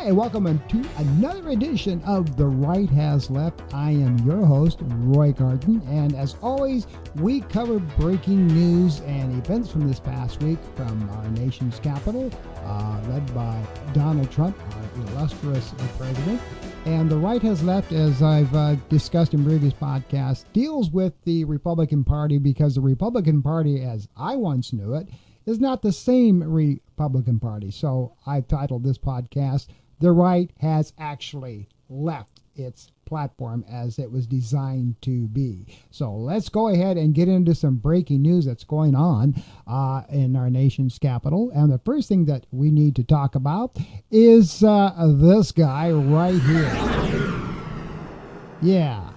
Hi, and welcome to another edition of The Right Has Left. I am your host, Roy Garden, and as always, we cover breaking news and events from this past week from our nation's capital, led by Donald Trump, our illustrious president. And The Right Has Left, as I've discussed in previous podcasts, deals with the Republican Party because the Republican Party, as I once knew it, is not the same Republican Party. So I've titled this podcast, The Right Has Actually Left Its Platform as it was designed to be. So let's go ahead and get into some breaking news that's going on in our nation's capital. And the first thing that we need to talk about is this guy right here. Yeah,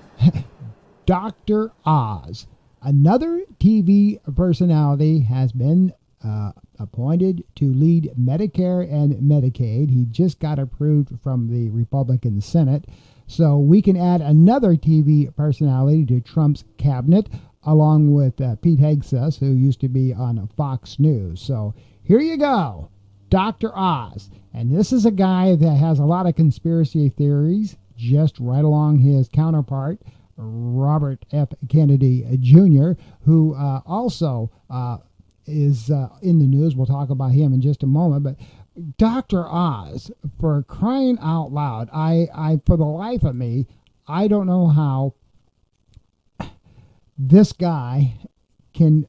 Dr. Oz. Another TV personality has been appointed to lead Medicare and Medicaid. He just got approved from the Republican Senate. So we can add another TV personality to Trump's cabinet, along with Pete Hegseth, who used to be on Fox News. So here you go, Dr. Oz. And this is a guy that has a lot of conspiracy theories, just right along his counterpart, Robert F. Kennedy Jr., who also is in the news. We'll talk about him in just a moment. But Dr. Oz, for crying out loud, I for the life of me, I don't know how this guy can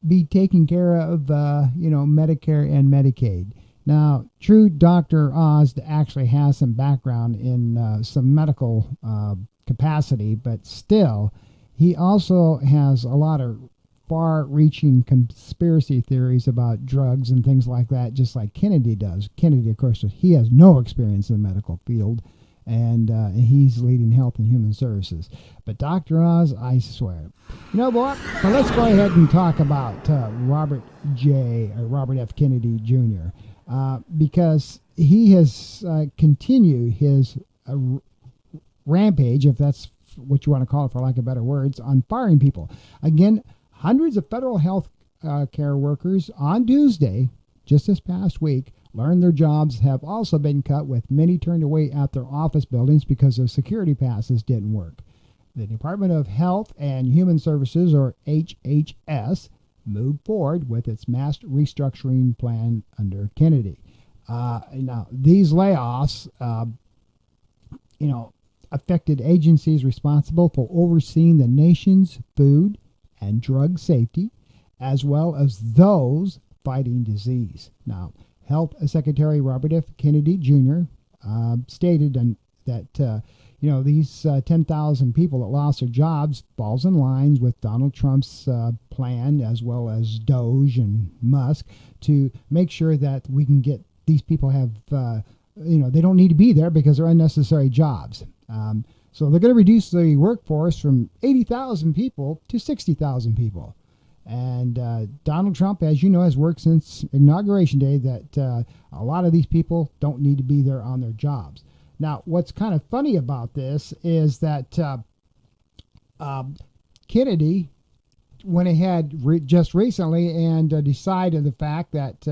be taking care of, Medicare and Medicaid. Now, true, Dr. Oz actually has some background in some medical capacity, but still, he also has a lot of far-reaching conspiracy theories about drugs and things like that, just like Kennedy does. Kennedy, of course, he has no experience in the medical field, and he's leading Health and Human Services. But Dr. Oz, I swear. You know what? But let's go ahead and talk about Robert F. Kennedy Jr., because he has continued his rampage, if that's what you want to call it for lack of better words, on firing people. Again, hundreds of federal health care workers on Tuesday, just this past week, learned their jobs have also been cut, with many turned away at their office buildings because their security passes didn't work. The Department of Health and Human Services, or HHS, moved forward with its mass restructuring plan under Kennedy. Now, these layoffs, affected agencies responsible for overseeing the nation's food and drug safety, as well as those fighting disease. Now, Health Secretary Robert F. Kennedy Jr. Stated that these 10,000 people that lost their jobs falls in line with Donald Trump's plan, as well as Doge and Musk, to make sure that we can get these people have they don't need to be there because they're unnecessary jobs. So they're going to reduce the workforce from 80,000 people to 60,000 people. And Donald Trump, as you know, has worked since Inauguration Day that a lot of these people don't need to be there on their jobs. Now, what's kind of funny about this is that Kennedy went ahead just recently and decided the fact that,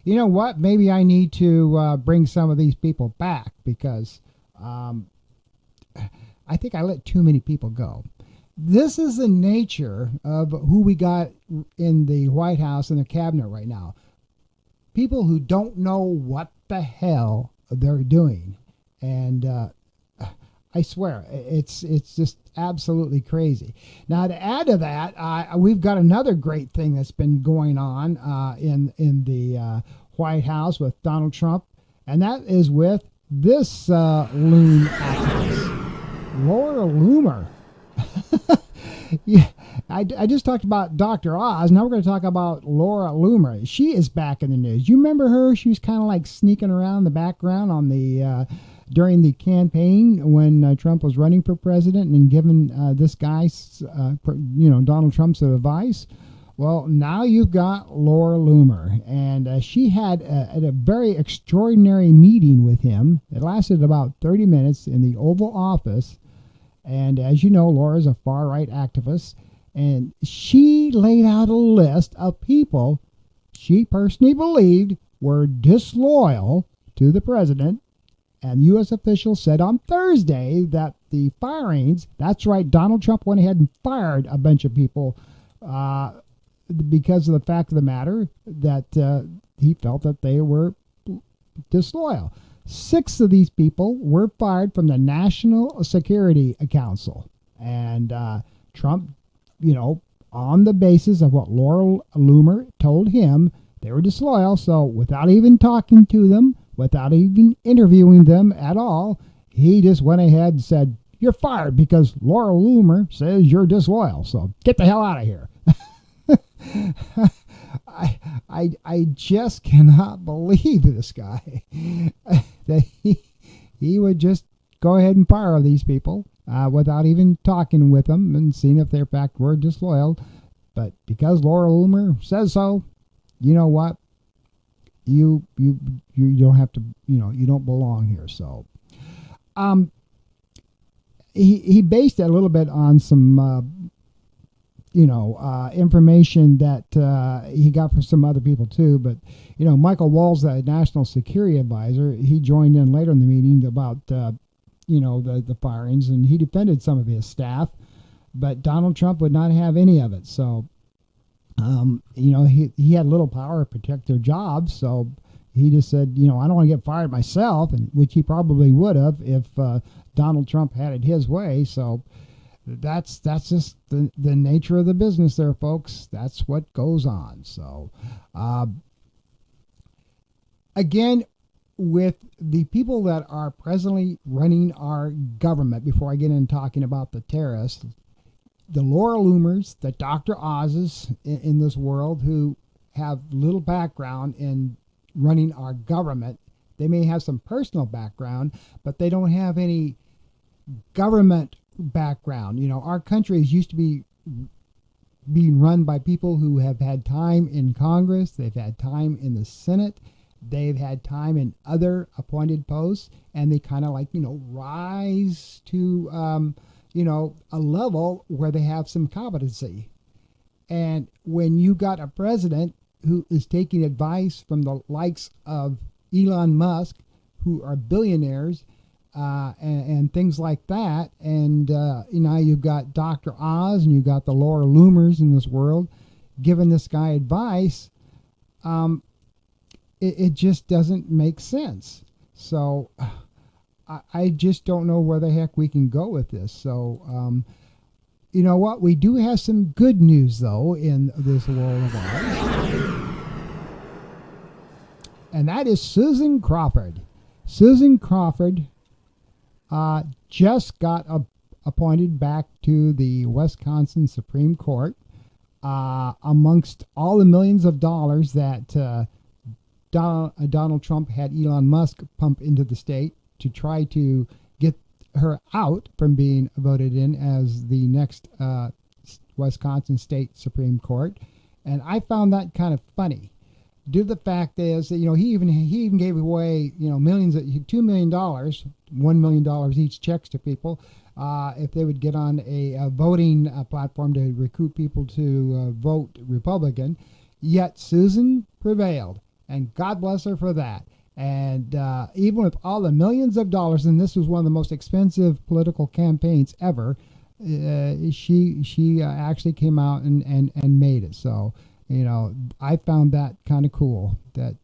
maybe I need to bring some of these people back because I think I let too many people go. This is the nature of who we got in the White House and the cabinet right now. People who don't know what the hell they're doing. And I swear, it's just absolutely crazy. Now, to add to that, we've got another great thing that's been going on in the White House with Donald Trump, and that is with this loon activist, Laura Loomer. Yeah, I just talked about Dr. Oz. Now we're going to talk about Laura Loomer. She is back in the news. You remember her? She was kind of like sneaking around in the background on the during the campaign when Trump was running for president and giving this guy, Donald Trump, some advice. Well, now you've got Laura Loomer, and she had a very extraordinary meeting with him. It lasted about 30 minutes in the Oval Office. And as you know, Laura's a far-right activist, and she laid out a list of people she personally believed were disloyal to the president. And U.S. officials said on Thursday that the firings, that's right, Donald Trump went ahead and fired a bunch of people because of the fact of the matter that he felt that they were disloyal. 6 of these people were fired from the National Security Council. And Trump, on the basis of what Laura Loomer told him, they were disloyal. So without even talking to them, without even interviewing them at all, he just went ahead and said, "You're fired because Laura Loomer says you're disloyal. So get the hell out of here." I just cannot believe this guy that he would just go ahead and fire these people without even talking with them and seeing if they're in fact were disloyal. But because Laura Loomer says so, you know what? You don't have to, you don't belong here. So he based it a little bit on some information that he got from some other people too. But Michael Waltz, the national security advisor, he joined in later in the meeting about the firings, and he defended some of his staff, but Donald Trump would not have any of it. So he had little power to protect their jobs, so he just said, I don't want to get fired myself, and which he probably would have if Donald Trump had it his way. So that's just the nature of the business there, folks. That's what goes on. So again, with the people that are presently running our government, before I get into talking about the terrorists, the Laura Loomers, the Dr. Oz's in this world who have little background in running our government. They may have some personal background, but they don't have any government background. Our country is used to be being run by people who have had time in Congress. They've had time in the Senate. They've had time in other appointed posts, and they kind of rise to a level where they have some competency. And when you got a president who is taking advice from the likes of Elon Musk, who are billionaires, and things like that, and you've got Dr. Oz and you've got the Laura Loomers in this world giving this guy advice, it just doesn't make sense. So I just don't know where the heck we can go with this. So, you know what? We do have some good news, though, in this world of ours. And that is Susan Crawford. Susan Crawford just got appointed back to the Wisconsin Supreme Court amongst all the millions of dollars that Donald Trump had Elon Musk pump into the state to try to get her out from being voted in as the next Wisconsin State Supreme Court. And I found that kind of funny. Due to the fact is that, he even gave away, millions, $2 million, $1 million each checks to people if they would get on a voting platform to recruit people to vote Republican. Yet Susan prevailed, and God bless her for that. And even with all the millions of dollars, and this was one of the most expensive political campaigns ever, she actually came out and made it. So, I found that kind of cool that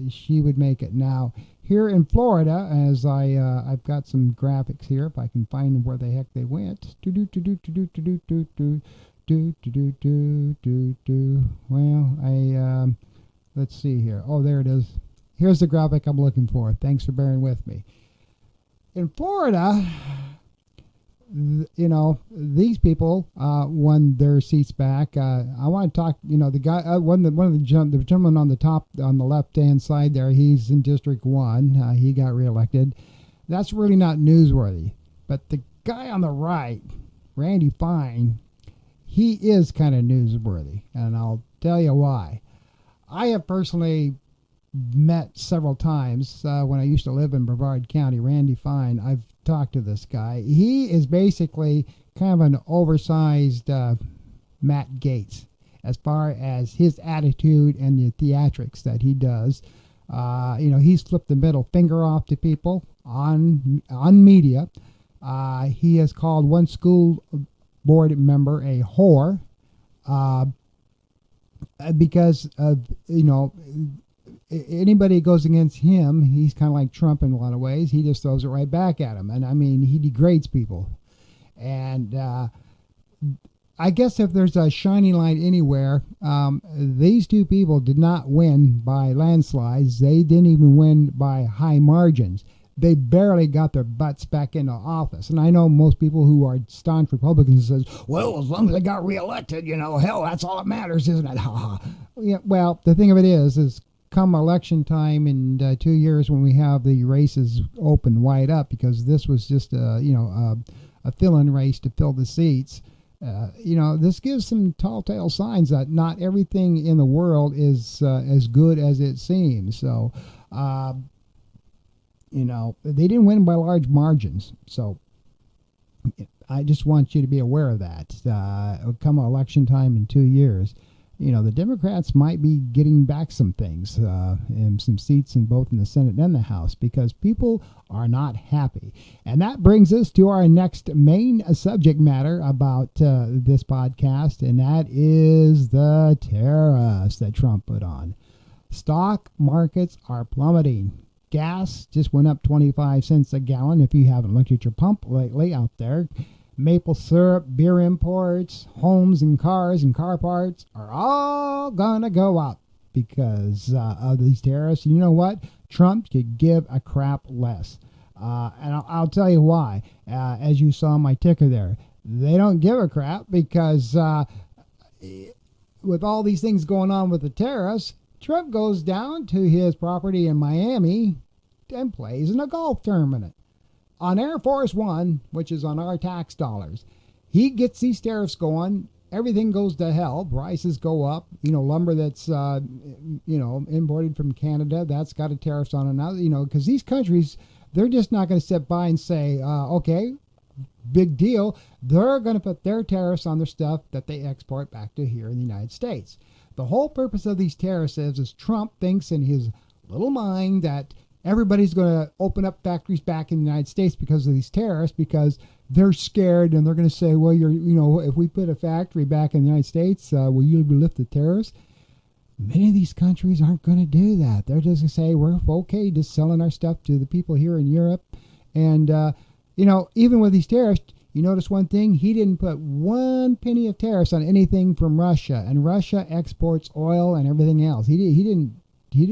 she would make it. Now, here in Florida, as I've got some graphics here, if I can find where the heck they went. Well, let's see here. Oh, there it is. Here's the graphic I'm looking for. Thanks for bearing with me. In Florida, these people won their seats back. I want to talk, the guy, one of the gentlemen on the top, on the left-hand side there, he's in District 1. He got reelected. That's really not newsworthy. But the guy on the right, Randy Fine, he is kind of newsworthy, and I'll tell you why. I have personally met several times when I used to live in Brevard County. Randy Fine, I've talked to this guy. He is basically kind of an oversized Matt Gaetz as far as his attitude and the theatrics that he does. He's flipped the middle finger off to people on media. He has called one school board member a whore because of, anybody goes against him, he's kind of like Trump in a lot of ways. He just throws it right back at him. And I mean, he degrades people. And I guess if there's a shining light anywhere, these two people did not win by landslides. They didn't even win by high margins. They barely got their butts back into office. And I know most people who are staunch Republicans says, well, as long as they got reelected, hell, that's all that matters, isn't it? Yeah, well, the thing of it is come election time in 2 years when we have the races open wide up, because this was just a fill-in race to fill the seats. This gives some telltale signs that not everything in the world is as good as it seems. So, they didn't win by large margins. So I just want you to be aware of that. Come election time in 2 years, the Democrats might be getting back some things and some seats in both in the Senate and the House, because people are not happy. And that brings us to our next main subject matter about this podcast, and that is the tariffs that Trump put on. Stock markets are plummeting. Gas just went up 25 cents a gallon if you haven't looked at your pump lately out there. Maple syrup, beer imports, homes and cars and car parts are all gonna go up because of these tariffs. You know what? Trump could give a crap less. And I'll tell you why. As you saw my ticker there, they don't give a crap because with all these things going on with the tariffs, Trump goes down to his property in Miami and plays in a golf tournament on Air Force One, which is on our tax dollars. He gets these tariffs going. Everything goes to hell. Prices go up. Lumber that's, imported from Canada, that's got a tariffs on it now, because these countries, they're just not going to sit by and say, okay, big deal. They're going to put their tariffs on their stuff that they export back to here in the United States. The whole purpose of these tariffs is Trump thinks in his little mind that everybody's going to open up factories back in the United States because of these tariffs, because they're scared and they're going to say, well, if we put a factory back in the United States, will you lift the tariffs? Many of these countries aren't going to do that. They're just going to say, we're okay just selling our stuff to the people here in Europe. And, even with these tariffs, you notice one thing, he didn't put 1 penny of tariffs on anything from Russia, and Russia exports oil and everything else. He didn't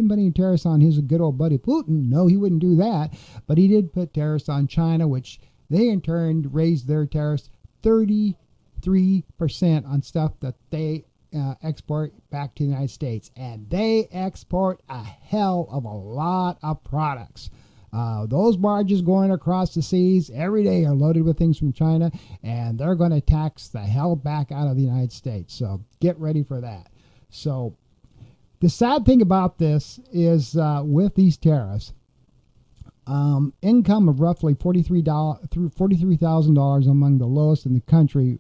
put any tariffs on his good old buddy Putin. No, he wouldn't do that. But he did put tariffs on China, which they in turn raised their tariffs 33% on stuff that they export back to the United States. And they export a hell of a lot of products. Those barges going across the seas every day are loaded with things from China, and they're going to tax the hell back out of the United States. So get ready for that. So the sad thing about this is with these tariffs, income of roughly $43,000 among the lowest in the country,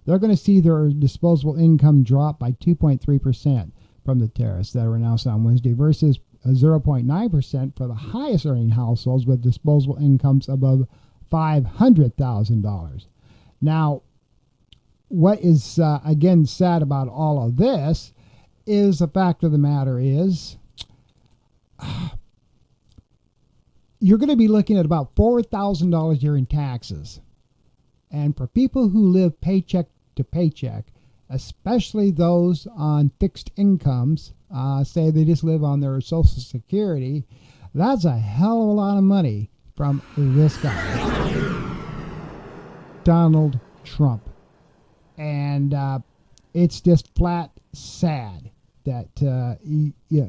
they're going to see their disposable income drop by 2.3% from the tariffs that were announced on Wednesday versus 0.9% for the highest earning households with disposable incomes above $500,000. Now, what is, again, sad about all of this is the fact of the matter is you're going to be looking at about $4,000 a year in taxes. And for people who live paycheck to paycheck, especially those on fixed incomes, say they just live on their Social Security, that's a hell of a lot of money from this guy, Donald Trump. And it's just flat sad that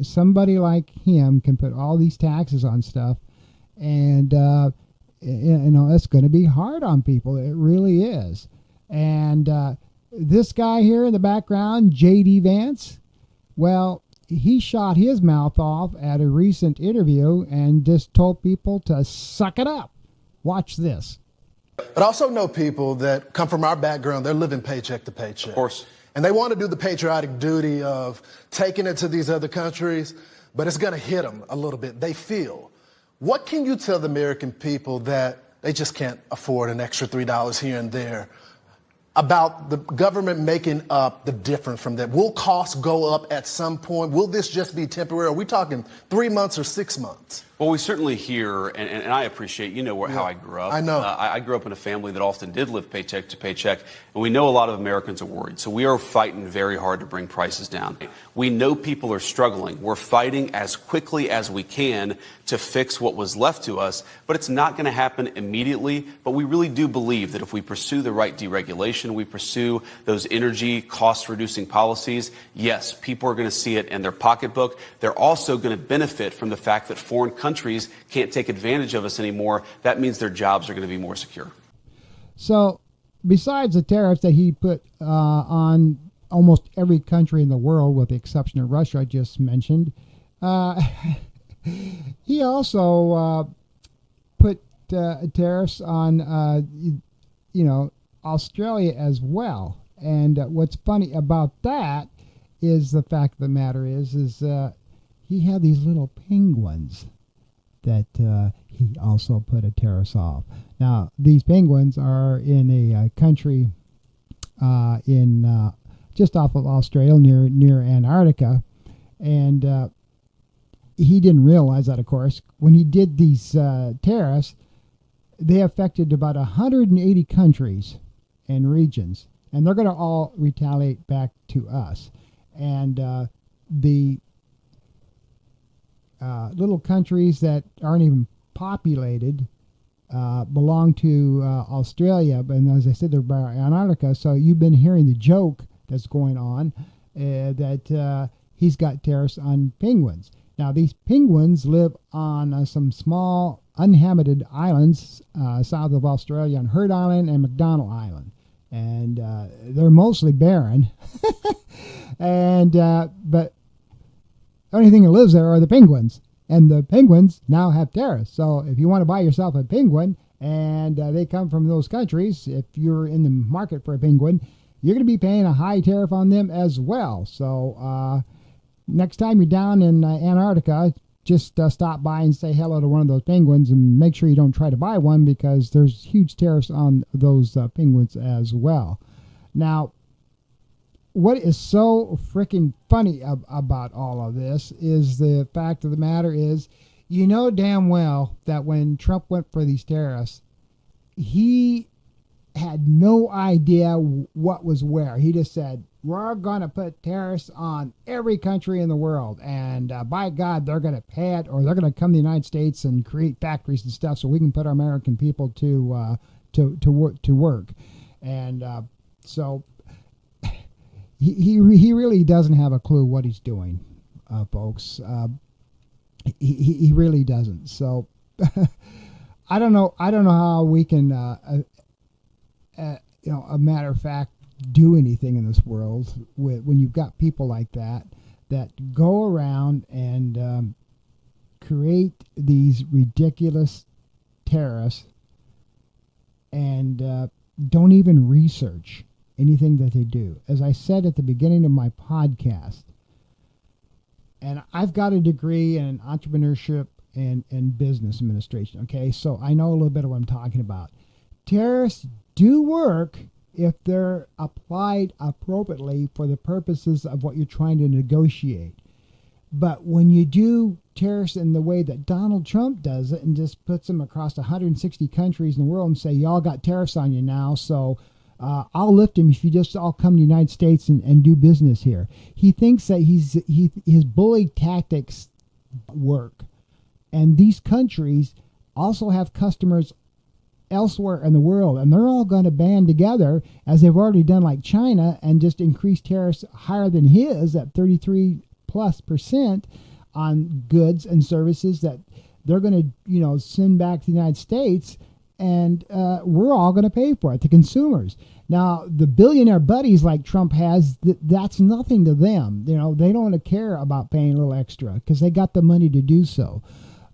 somebody like him can put all these taxes on stuff, and it's going to be hard on people. It really is. And this guy here in the background, J.D. Vance, well, he shot his mouth off at a recent interview and just told people to suck it up. Watch this. But I also know people that come from our background, they're living paycheck to paycheck. Of course. And they want to do the patriotic duty of taking it to these other countries, but it's going to hit them a little bit. They feel. What can you tell the American people that they just can't afford an extra $3 here and there about the government making up the difference from that? Will costs go up at some point? Will this just be temporary? Are we talking 3 months or 6 months? Well, we certainly hear, and I appreciate, how I grew up. I know. I grew up in a family that often did live paycheck to paycheck, and we know a lot of Americans are worried. So we are fighting very hard to bring prices down. We know people are struggling. We're fighting as quickly as we can to fix what was left to us, but it's not going to happen immediately. But we really do believe that if we pursue the right deregulation, we pursue those energy cost-reducing policies, yes, people are going to see it in their pocketbook. They're also going to benefit from the fact that foreign countries can't take advantage of us anymore. That means their jobs are going to be more secure. So besides the tariffs that he put on almost every country in the world, with the exception of Russia I just mentioned, he also put tariffs on, Australia as well. And what's funny about that is the fact of the matter is he had these little penguins that he also put a tariff off. Now, these penguins are in a country in just off of Australia, near Antarctica, and he didn't realize that, of course. When he did these tariffs, they affected about 180 countries and regions, and they're going to all retaliate back to us. And the little countries that aren't even populated belong to Australia, but as I said, they're by Antarctica. So you've been hearing the joke that's going on that he's got tariffs on penguins. Now, these penguins live on some small uninhabited islands south of Australia, on Heard Island and McDonald Island, and they're mostly barren. And but the only thing that lives there are the penguins, and the penguins now have tariffs. So if you want to buy yourself a penguin, and they come from those countries, if you're in the market for a penguin, you're going to be paying a high tariff on them as well. So next time you're down in Antarctica, just stop by and say hello to one of those penguins, and make sure you don't try to buy one, because there's huge tariffs on those penguins as well. Now, what is so freaking funny about all of this is the fact of the matter is, you know damn well that when Trump went for these tariffs, he had no idea what was where. He just said, we're going to put tariffs on every country in the world, and by God, they're going to pay it, or they're going to come to the United States and create factories and stuff so we can put our American people to work. And so he really doesn't have a clue what he's doing, folks. He really doesn't. So I don't know how we can a matter of fact, do anything in this world when you've got people like that go around and create these ridiculous tariffs and don't even research anything that they do. As I said at the beginning of my podcast, and I've got a degree in entrepreneurship and business administration, okay? So I know a little bit of what I'm talking about. Tariffs do work if they're applied appropriately for the purposes of what you're trying to negotiate. But when you do tariffs in the way that Donald Trump does it and just puts them across 160 countries in the world and say, y'all got tariffs on you now, so I'll lift them if you just all come to the United States and do business here. He thinks that his bully tactics work. And these countries also have customers elsewhere in the world, and they're all going to band together, as they've already done, like China, and just increase tariffs higher than his at 33+% on goods and services that they're going to send back to the United States, and we're all going to pay for it, the consumers. Now, the billionaire buddies like Trump has, that's nothing to them. They don't care about paying a little extra because they got the money to do so.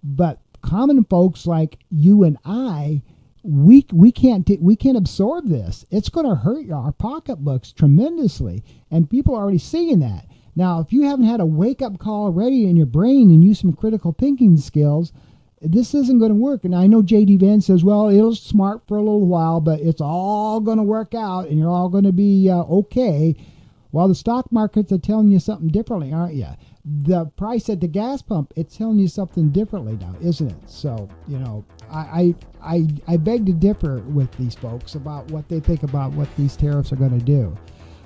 But common folks like you and I, we can't absorb this. It's going to hurt our pocketbooks tremendously, and people are already seeing that. Now, if you haven't had a wake-up call already in your brain and use some critical thinking skills, this isn't going to work. And I know J.D. Vance says, well, it'll smart for a little while, but it's all going to work out and you're all going to be okay. Well, the stock markets are telling you something differently, aren't you? The price at the gas pump, it's telling you something differently now, isn't it? So, I beg to differ with these folks about what they think about what these tariffs are going to do.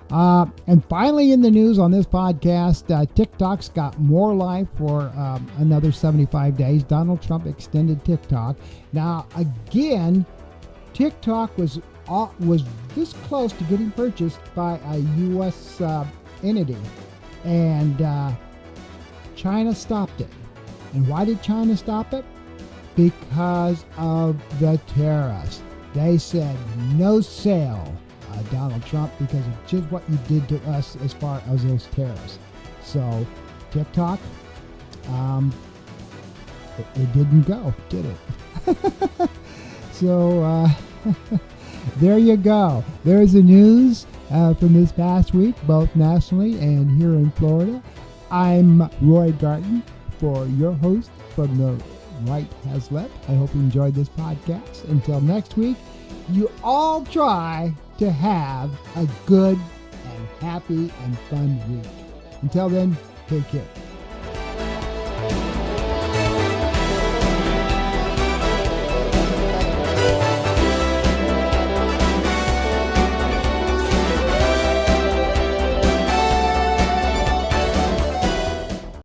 And finally in the news on this podcast, TikTok's got more life for another 75 days. Donald Trump extended TikTok. Now, again, TikTok was this close to getting purchased by a U.S. entity, and China stopped it. And why did China stop it? Because of the tariffs. They said no sale, Donald Trump, because of just what you did to us as far as those tariffs. So TikTok, it didn't go, did it? So there you go. There's the news from this past week, both nationally and here in Florida. I'm Roy Garten, for your host from The Right Has Left. I hope you enjoyed this podcast. Until next week, you all try to have a good and happy and fun week. Until then, take care.